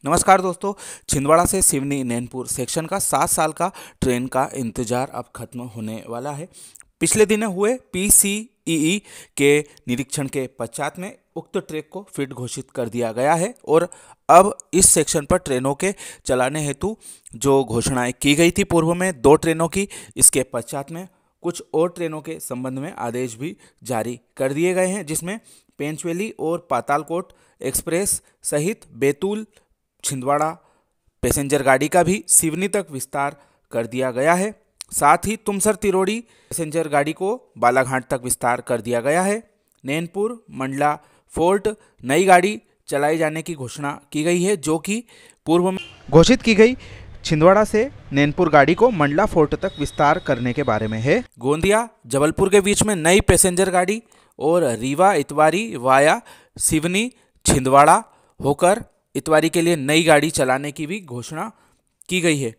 नमस्कार दोस्तों। छिंदवाड़ा से सिवनी नैनपुर सेक्शन का 7 साल का ट्रेन का इंतजार अब खत्म होने वाला है। पिछले दिनों हुए पीसीईई के निरीक्षण के पश्चात में उक्त ट्रैक को फिट घोषित कर दिया गया है और अब इस सेक्शन पर ट्रेनों के चलाने हेतु जो घोषणाएं की गई थी पूर्व में 2 ट्रेनों की, इसके पश्चात में कुछ और ट्रेनों के संबंध में आदेश भी जारी कर दिए गए हैं, जिसमें पेंचवेली और पातालकोट एक्सप्रेस सहित बैतूल छिंदवाड़ा पैसेंजर गाड़ी का भी सिवनी तक विस्तार कर दिया गया है। साथ ही तुमसर तिरोड़ी पैसेंजर गाड़ी को बालाघाट तक विस्तार कर दिया गया है। नैनपुर मंडला फोर्ट नई गाड़ी चलाई जाने की घोषणा की गई है, जो कि पूर्व में घोषित की गई छिंदवाड़ा से नैनपुर गाड़ी को मंडला फोर्ट तक विस्तार करने के बारे में है। गोंदिया जबलपुर के बीच में नई पैसेंजर गाड़ी और रीवा इतवारी वाया सिवनी छिंदवाड़ा होकर इतवारी के लिए नई गाड़ी चलाने की भी घोषणा की गई है।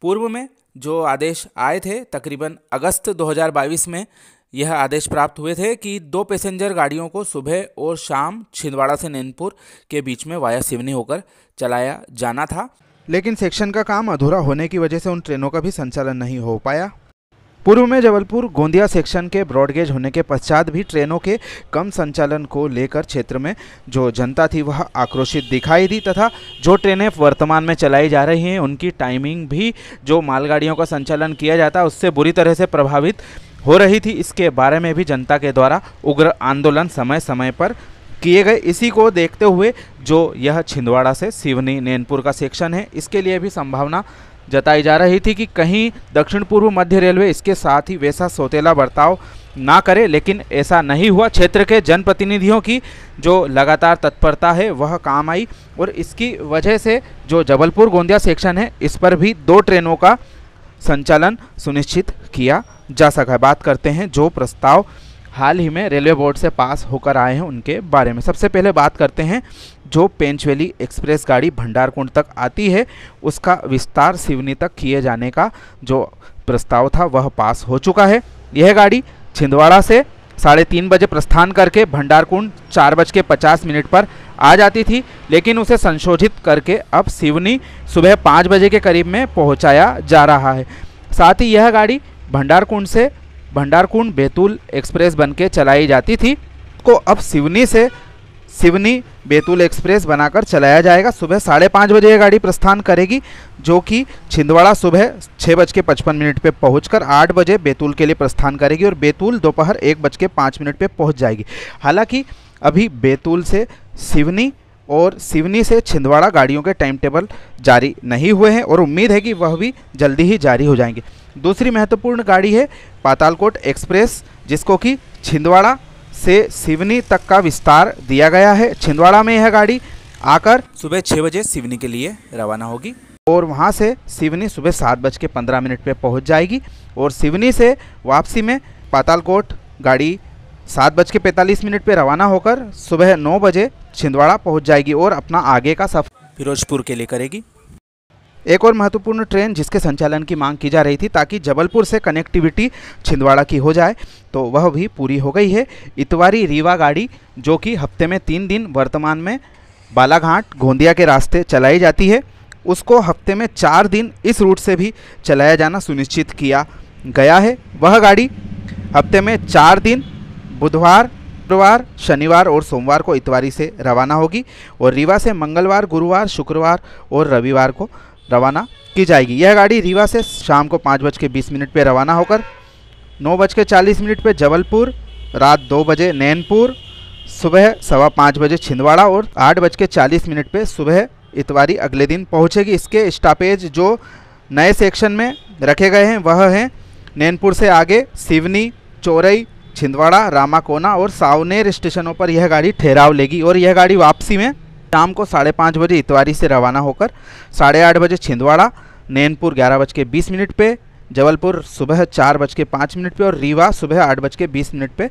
पूर्व में जो आदेश आए थे तकरीबन अगस्त 2022 में यह आदेश प्राप्त हुए थे कि 2 पैसेंजर गाड़ियों को सुबह और शाम छिंदवाड़ा से नैनपुर के बीच में वाया सिवनी होकर चलाया जाना था, लेकिन सेक्शन का काम अधूरा होने की वजह से उन ट्रेनों का भी संचालन नहीं हो पाया। पूर्व में जबलपुर गोंदिया सेक्शन के ब्रॉडगेज होने के पश्चात भी ट्रेनों के कम संचालन को लेकर क्षेत्र में जो जनता थी वह आक्रोशित दिखाई दी तथा जो ट्रेनें वर्तमान में चलाई जा रही हैं उनकी टाइमिंग भी जो मालगाड़ियों का संचालन किया जाता है उससे बुरी तरह से प्रभावित हो रही थी। इसके बारे में भी जनता के द्वारा उग्र आंदोलन समय समय पर किए गए। इसी को देखते हुए जो यह छिंदवाड़ा से सिवनी नैनपुर का सेक्शन है, इसके लिए भी संभावना जताई जा रही थी कि कहीं दक्षिण पूर्व मध्य रेलवे इसके साथ ही वैसा सौतेला बर्ताव ना करे, लेकिन ऐसा नहीं हुआ। क्षेत्र के जनप्रतिनिधियों की जो लगातार तत्परता है वह काम आई और इसकी वजह से जो जबलपुर गोंदिया सेक्शन है इस पर भी 2 ट्रेनों का संचालन सुनिश्चित किया जा सका। बात करते हैं जो प्रस्ताव हाल ही में रेलवे बोर्ड से पास होकर आए हैं उनके बारे में। सबसे पहले बात करते हैं जो पेंचवेली एक्सप्रेस गाड़ी भंडारकुंड तक आती है उसका विस्तार सिवनी तक किए जाने का जो प्रस्ताव था वह पास हो चुका है। यह गाड़ी छिंदवाड़ा से 3:30 बजे प्रस्थान करके भंडारकुंड 4:50 पर आ जाती थी, लेकिन उसे संशोधित करके अब सिवनी सुबह 5 बजे के करीब में पहुंचाया जा रहा है। साथ ही यह गाड़ी भंडारकुंड से भंडारकुंड बैतूल एक्सप्रेस बनके चलाई जाती थी को अब सिवनी से सिवनी बैतूल एक्सप्रेस बनाकर चलाया जाएगा। सुबह 5:30 बजे यह गाड़ी प्रस्थान करेगी, जो कि छिंदवाड़ा सुबह 6:55 पे पहुंचकर 8 बजे बैतूल के लिए प्रस्थान करेगी और बैतूल दोपहर 1:05 पे पहुंच जाएगी। हालांकि अभी बैतूल से सिवनी और सिवनी से छिंदवाड़ा गाड़ियों के टाइम टेबल जारी नहीं हुए हैं और उम्मीद है कि वह भी जल्दी ही जारी हो जाएंगे। दूसरी महत्वपूर्ण गाड़ी है पातालकोट एक्सप्रेस, जिसको कि छिंदवाड़ा से सिवनी तक का विस्तार दिया गया है। छिंदवाड़ा में यह गाड़ी आकर सुबह 6 बजे सिवनी के लिए रवाना होगी और वहां से सिवनी सुबह 7:15 पे पहुंच जाएगी और सिवनी से वापसी में पातालकोट गाड़ी 7:45 पे रवाना होकर सुबह 9 बजे छिंदवाड़ा पहुंच जाएगी और अपना आगे का सफर फिरोजपुर के लिए करेगी। एक और महत्वपूर्ण ट्रेन जिसके संचालन की मांग की जा रही थी ताकि जबलपुर से कनेक्टिविटी छिंदवाड़ा की हो जाए, तो वह भी पूरी हो गई है। इतवारी रीवा गाड़ी जो कि हफ्ते में 3 दिन वर्तमान में बालाघाट गोंदिया के रास्ते चलाई जाती है, उसको हफ्ते में 4 दिन इस रूट से भी चलाया जाना सुनिश्चित किया गया है। वह गाड़ी हफ्ते में 4 दिन बुधवार, शुक्रवार, शनिवार और सोमवार को इतवारी से रवाना होगी और रीवा से मंगलवार, गुरुवार, शुक्रवार और रविवार को रवाना की जाएगी। यह गाड़ी रीवा से शाम को 5:20 पे रवाना होकर 9:40 पे जबलपुर, रात 2 बजे नैनपुर, सुबह 5:15 बजे छिंदवाड़ा और 8:40 पे सुबह इतवारी अगले दिन पहुंचेगी। इसके स्टॉपेज जो नए सेक्शन में रखे गए हैं वह हैं नैनपुर से आगे सिवनी, चौरई, छिंदवाड़ा, रामाकोना और सावनेर स्टेशनों पर यह गाड़ी ठहराव लेगी और यह गाड़ी वापसी में शाम को 5:30 बजे इतवारी से रवाना होकर 8:30 बजे छिंदवाड़ा, नैनपुर 11:20 पे, जबलपुर सुबह 4:05 पे और रीवा सुबह 8:20 पे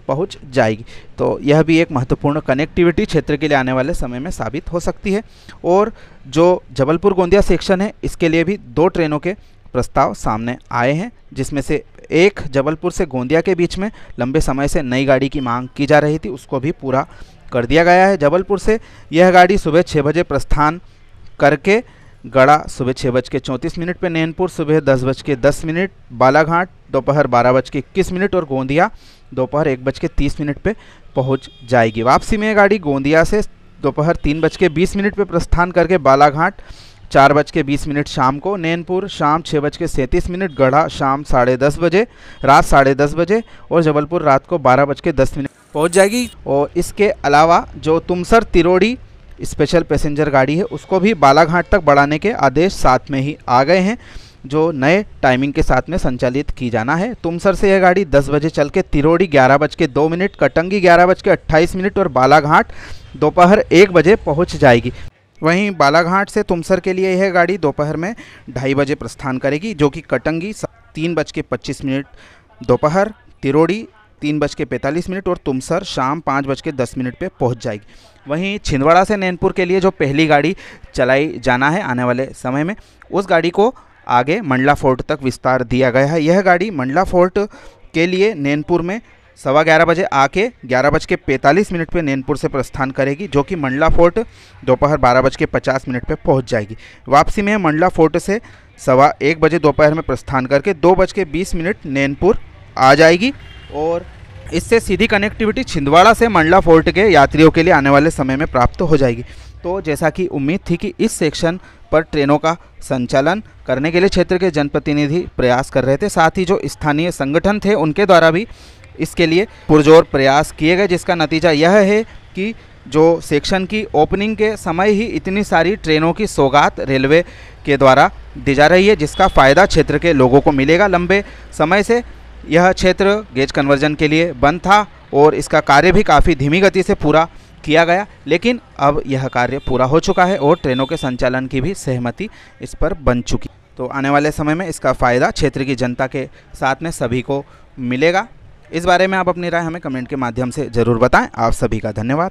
पहुंच जाएगी। तो यह भी एक महत्वपूर्ण कनेक्टिविटी क्षेत्र के लिए आने वाले समय में साबित हो सकती है। और जो जबलपुर गोंदिया सेक्शन है इसके लिए भी 2 ट्रेनों के प्रस्ताव सामने आए हैं, जिसमें से एक जबलपुर से गोंदिया के बीच में लंबे समय से नई गाड़ी की मांग की जा रही थी, उसको भी पूरा कर दिया गया है। जबलपुर से यह गाड़ी सुबह 6 बजे प्रस्थान करके गड़ा सुबह 6:34 पे, नैनपुर सुबह 10:10, बालाघाट दोपहर 12:21 और गोंदिया दोपहर 1:30 पे पहुंच जाएगी। वापसी में गाड़ी गोंदिया से दोपहर 3:20 पे प्रस्थान करके बालाघाट 4:20 शाम को, नैनपुर शाम 6:37, गढ़ा शाम 10:30 बजे, रात 10:30 बजे और जबलपुर रात को 12:10 पहुंच जाएगी। और इसके अलावा जो तुमसर तिरोड़ी स्पेशल पैसेंजर गाड़ी है उसको भी बालाघाट तक बढ़ाने के आदेश साथ में ही आ गए हैं, जो नए टाइमिंग के साथ में संचालित की जाना है। तुमसर से यह गाड़ी 10 बजे चल के तिरोड़ी 11:02, कटंगी 11:28 और बालाघाट दोपहर 1 बजे पहुंच जाएगी। वहीं बालाघाट से तुमसर के लिए यह गाड़ी दोपहर में 2:30 बजे प्रस्थान करेगी, जो कि कटंगी 3:25 दोपहर, तिरोड़ी 3:45 और तुमसर शाम 5:10 पे पहुंच जाएगी। वहीं छिंदवाड़ा से नैनपुर के लिए जो पहली गाड़ी चलाई जाना है आने वाले समय में, उस गाड़ी को आगे मंडला फोर्ट तक विस्तार दिया गया है। यह गाड़ी मंडला फोर्ट के लिए नैनपुर में 11:15 बजे आके 11:45 पे नैनपुर से प्रस्थान करेगी, जो कि मंडला फोर्ट दोपहर 12:50 पे पहुंच जाएगी। वापसी में मंडला फोर्ट से 1:15 बजे दोपहर में प्रस्थान करके 2:20 नैनपुर आ जाएगी। और इससे सीधी कनेक्टिविटी छिंदवाड़ा से मंडला फोर्ट के यात्रियों के लिए आने वाले समय में प्राप्त हो जाएगी। तो जैसा कि उम्मीद थी कि इस सेक्शन पर ट्रेनों का संचालन करने के लिए क्षेत्र के जनप्रतिनिधि प्रयास कर रहे थे, साथ ही जो स्थानीय संगठन थे उनके द्वारा भी इसके लिए पुरजोर प्रयास किए गए, जिसका नतीजा यह है कि जो सेक्शन की ओपनिंग के समय ही इतनी सारी ट्रेनों की सौगात रेलवे के द्वारा दी जा रही है, जिसका फ़ायदा क्षेत्र के लोगों को मिलेगा। लंबे समय से यह क्षेत्र गेज कन्वर्जन के लिए बंद था और इसका कार्य भी काफ़ी धीमी गति से पूरा किया गया, लेकिन अब यह कार्य पूरा हो चुका है और ट्रेनों के संचालन की भी सहमति इस पर बन चुकी। तो आने वाले समय में इसका फ़ायदा क्षेत्र की जनता के साथ में सभी को मिलेगा। इस बारे में आप अपनी राय हमें कमेंट के माध्यम से ज़रूर बताएं। आप सभी का धन्यवाद।